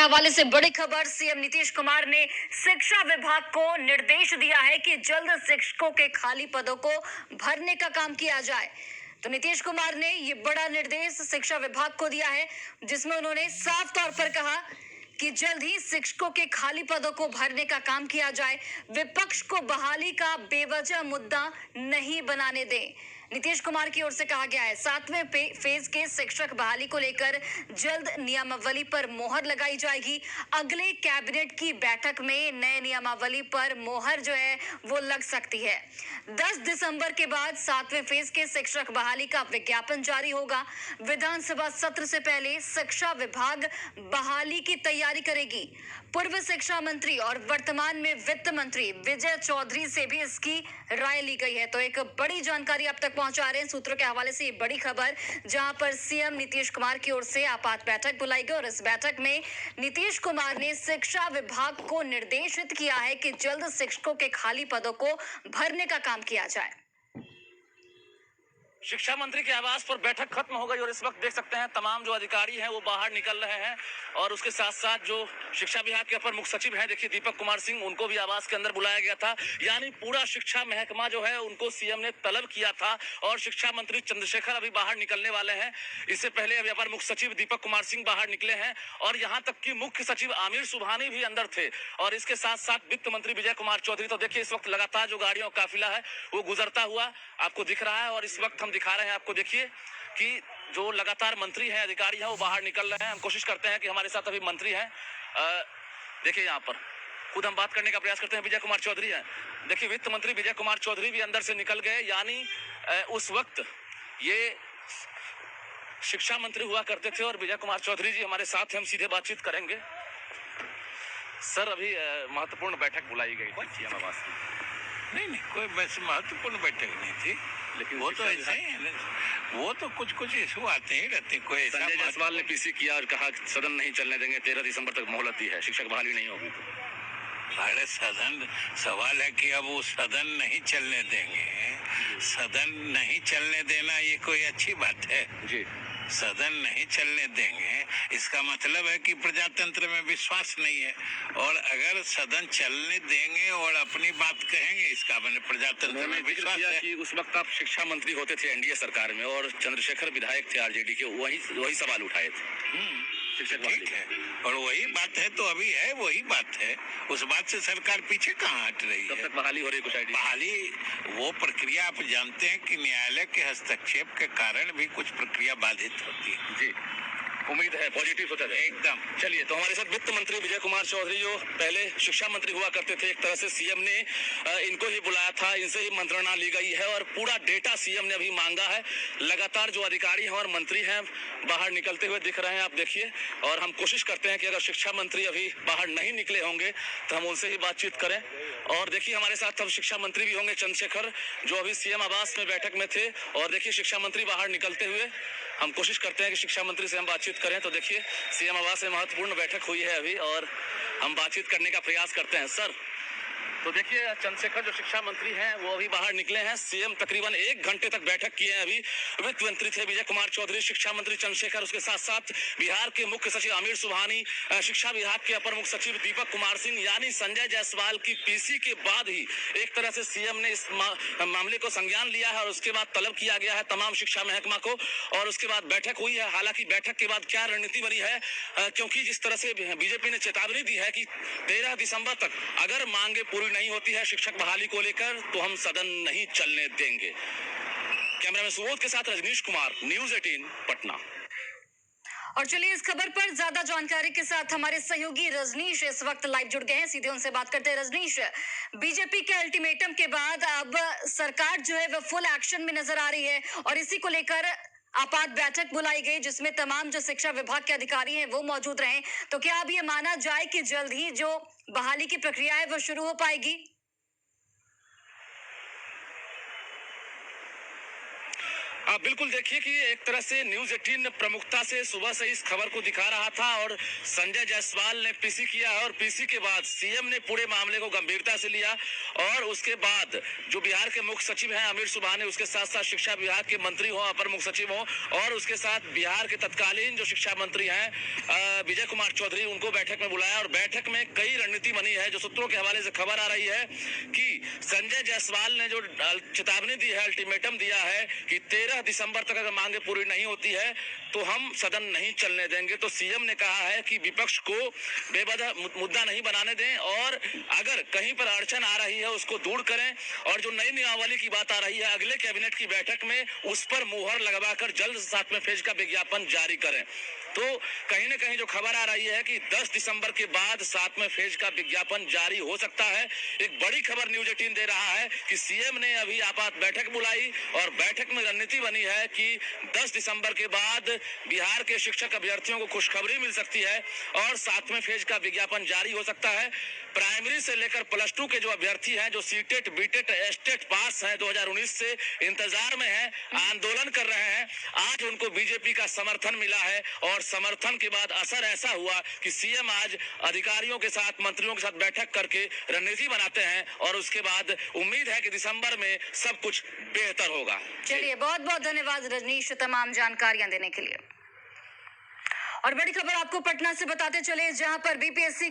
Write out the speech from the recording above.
हवाले से बड़ी खबर। सीएम नीतीश कुमार ने शिक्षा विभाग को निर्देश दिया है कि जल्द शिक्षकों के खाली पदों को भरने का काम किया जाए। तो नीतीश कुमार ने ये बड़ा निर्देश शिक्षा विभाग को दिया है, जिसमें उन्होंने साफ तौर पर कहा कि जल्द ही शिक्षकों के खाली पदों को भरने का काम किया जाए। विपक्ष को बहाली का बेवजह मुद्दा नहीं बनाने दें। नीतीश कुमार की ओर से कहा गया है 7वें फेज के शिक्षक बहाली को लेकर जल्द नियमावली पर मोहर लगाई जाएगी। अगले कैबिनेट की बैठक में नए नियमावली पर मोहर जो है वो लग सकती है। 10 दिसंबर के बाद 7वें फेज के शिक्षक बहाली का विज्ञापन जारी होगा। विधानसभा सत्र से पहले शिक्षा विभाग बहाली की तैयारी करेगी। पूर्व शिक्षा मंत्री और वर्तमान में वित्त मंत्री विजय चौधरी से भी इसकी राय ली गई है। तो एक बड़ी जानकारी अब तक पहुंचा रहे हैं सूत्रों के हवाले से ये बड़ी खबर, जहां पर सीएम नीतीश कुमार की ओर से आपात बैठक बुलाई गई और इस बैठक में नीतीश कुमार ने शिक्षा विभाग को निर्देशित किया है कि जल्द शिक्षकों के खाली पदों को भरने का काम किया जाए। शिक्षा मंत्री के आवास पर बैठक खत्म हो गई और इस वक्त देख सकते हैं तमाम जो अधिकारी हैं वो बाहर निकल रहे हैं और उसके साथ साथ जो शिक्षा विभाग के अपर मुख्य सचिव हैं, देखिए दीपक कुमार सिंह, उनको भी आवास के अंदर बुलाया गया था। यानी पूरा शिक्षा महकमा जो है उनको सीएम ने तलब किया था और शिक्षा मंत्री चंद्रशेखर अभी बाहर निकलने वाले हैं। इससे पहले अभी अपर मुख्य सचिव दीपक कुमार सिंह बाहर निकले हैं और यहाँ तक कि मुख्य सचिव आमिर सुबहानी भी अंदर थे और इसके साथ साथ वित्त मंत्री विजय कुमार चौधरी। तो देखिए इस वक्त लगातार जो गाड़ियों का काफिला है वो गुजरता हुआ आपको दिख रहा है और इस वक्त हम दिखा रहे हैं आपको, देखिए कि जो लगातार मंत्री हैं, अधिकारी हैं, वो बाहर निकल रहे हैं। हम कोशिश करते हैं कि हमारे साथ अभी मंत्री हैं, देखिए यहाँ पर खुद हम बात करने का प्रयास करते हैं। विजय कुमार चौधरी हैं, देखिए वित्त मंत्री विजय कुमार चौधरी भी अंदर से निकल गए। यानी उस वक्त ये शिक्षा मंत्री हुआ करते थे और विजय कुमार चौधरी जी हमारे साथ हैं, हम सीधे बातचीत करेंगे। सर अभी महत्वपूर्ण बैठक बुलाई गई थी सीएम आवास की। नहीं, कोई वैसे महत्वपूर्ण बैठक नहीं थी, लेकिन वो तो ऐसे ही, वो तो कुछ इशू आते ही रहते। कोई संजय जायसवाल ने पीसी किया और कहा सदन नहीं चलने देंगे, 13 दिसंबर तक मोहलत दी है, शिक्षक बहाली नहीं होगी। बड़े सदन सवाल है कि अब वो सदन नहीं चलने देंगे। सदन नहीं चलने देना ये कोई अच्छी बात है जी? सदन नहीं चलने देंगे इसका मतलब है कि प्रजातंत्र में विश्वास नहीं है, और अगर सदन चलने देंगे और अपनी बात कहेंगे इसका मैंने प्रजातंत्र में विश्वास है। कि उस वक्त आप शिक्षा मंत्री होते थे एनडीए सरकार में और चंद्रशेखर विधायक थे आरजेडी के, वही सवाल उठाए थे। ठीक है, और वही बात है तो अभी है, वही बात है। उस बात से सरकार पीछे कहाँ हट रही है? कब तक बहाली हो रही है कुछ आइडिया? बहाली वो प्रक्रिया आप जानते हैं कि न्यायालय के हस्तक्षेप के कारण भी कुछ प्रक्रिया बाधित होती है। जी, उम्मीद है पॉजिटिव होता है एकदम। चलिए, तो हमारे साथ वित्त मंत्री विजय कुमार चौधरी जो पहले शिक्षा मंत्री हुआ करते थे, एक तरह से सीएम ने इनको ही बुलाया था, इनसे ही मंत्रणा ली गई है और पूरा डेटा सीएम ने अभी मांगा है। लगातार जो अधिकारी हैं और मंत्री हैं बाहर निकलते हुए दिख रहे हैं, आप देखिए, और हम कोशिश करते हैं कि अगर शिक्षा मंत्री अभी बाहर नहीं निकले होंगे तो हम उनसे ही बातचीत करें। और देखिए हमारे साथ अब शिक्षा मंत्री भी होंगे चंद्रशेखर, जो अभी सीएम आवास में बैठक में थे, और देखिए शिक्षा मंत्री बाहर निकलते हुए हम कोशिश करते हैं कि शिक्षा मंत्री से हम बातचीत करें। तो देखिए सीएम आवास में महत्वपूर्ण बैठक हुई है अभी और हम बातचीत करने का प्रयास करते हैं। सर, तो देखिए चंद्रशेखर जो शिक्षा मंत्री हैं वो अभी बाहर निकले हैं। सीएम तकरीबन 1 घंटे तक बैठक किए हैं। अभी वित्त मंत्री थे विजय कुमार चौधरी, शिक्षा मंत्री चंद्रशेखर, उसके साथ साथ बिहार के मुख्य सचिव आमिर सुबहानी, शिक्षा विभाग के अपर मुख्य सचिव दीपक कुमार सिंह। यानी संजय जायसवाल की पीसी के बाद ही एक तरह से सीएम ने इस मामले को संज्ञान लिया है और उसके बाद तलब किया गया है तमाम शिक्षा महकमा को और उसके बाद बैठक हुई है। हालांकि बैठक के बाद क्या रणनीति बनी है, क्योंकि जिस तरह से बीजेपी ने चेतावनी दी है कि 13 दिसंबर तक अगर मांगे पूरी नहीं होती है शिक्षक बहाली को लेकर तो हम सदन नहीं चलने देंगे। कैमरामैन सुबोध के साथ रजनीश कुमार, न्यूज़ 18 पटना। और चलिए इस खबर पर ज्यादा जानकारी के साथ हमारे सहयोगी रजनीश इस वक्त लाइव जुड़ गए हैं, सीधे उनसे बात करते हैं। रजनीश, बीजेपी के अल्टीमेटम के बाद अब सरकार जो है वो फुल एक्शन में नजर आ रही है और इसी को लेकर आपात बैठक बुलाई गई जिसमें तमाम जो शिक्षा विभाग के अधिकारी हैं वो मौजूद रहे। तो क्या अब ये माना जाए कि जल्द ही जो बहाली की प्रक्रिया है वो शुरू हो पाएगी? बिल्कुल, देखिए कि एक तरह से न्यूज 18 प्रमुखता से सुबह से इस खबर को दिखा रहा था और संजय जायसवाल ने पीसी किया और पीसी के बाद सीएम ने पूरे मामले को गंभीरता से लिया और उसके बाद जो बिहार के मुख्य सचिव हैं अमित सुबहानी, उसके साथ साथ शिक्षा विभाग के मंत्री हो, अपर मुख्य सचिव हो और उसके साथ बिहार के तत्कालीन जो शिक्षा मंत्री हैं विजय कुमार चौधरी, उनको बैठक में बुलाया और बैठक में कई रणनीति बनी है। जो सूत्रों के हवाले से खबर आ रही है कि संजय जायसवाल ने जो चेतावनी दी है, अल्टीमेटम दिया है कि 13 दिसंबर तक अगर मांगे पूरी नहीं होती है तो हम सदन नहीं चलने देंगे। तो सीएम ने कहा है कि विपक्ष को बेवजह मुद्दा नहीं बनाने दें और अगर कहीं पर अड़चन आ रही है उसको दूर करें और जो नई नियमावली की बात आ रही है अगले कैबिनेट की बैठक में उस पर मुहर लगवाकर जल्द 7वें फेज का विज्ञापन जारी करें। तो कहीं न कहीं जो खबर आ रही है कि 10 दिसंबर के बाद 7वें फेज का विज्ञापन जारी हो सकता है। एक बड़ी खबर न्यूज 18 दे रहा है कि सीएम ने अभी आपात बैठक बुलाई और बैठक में रणनीति बनी है कि 10 दिसंबर के बाद बिहार के शिक्षक अभ्यर्थियों को खुशखबरी मिल सकती है और 7वें फेज का विज्ञापन जारी हो सकता है। प्राइमरी से लेकर +2 के जो अभ्यर्थी हैं, जो सीटेट बीटेट एस्टेट पास हैं 2019 से इंतजार में हैं, आंदोलन कर रहे हैं, आज उनको बीजेपी का समर्थन मिला है और समर्थन के बाद असर ऐसा हुआ कि सीएम आज अधिकारियों के साथ, मंत्रियों के साथ बैठक करके रणनीति बनाते हैं और उसके बाद उम्मीद है कि दिसंबर में सब कुछ बेहतर होगा। चलिए, बहुत बहुत धन्यवाद रजनीश तमाम जानकारियां देने के लिए। और बड़ी खबर आपको पटना से बताते चले, जहां पर बीपीएससी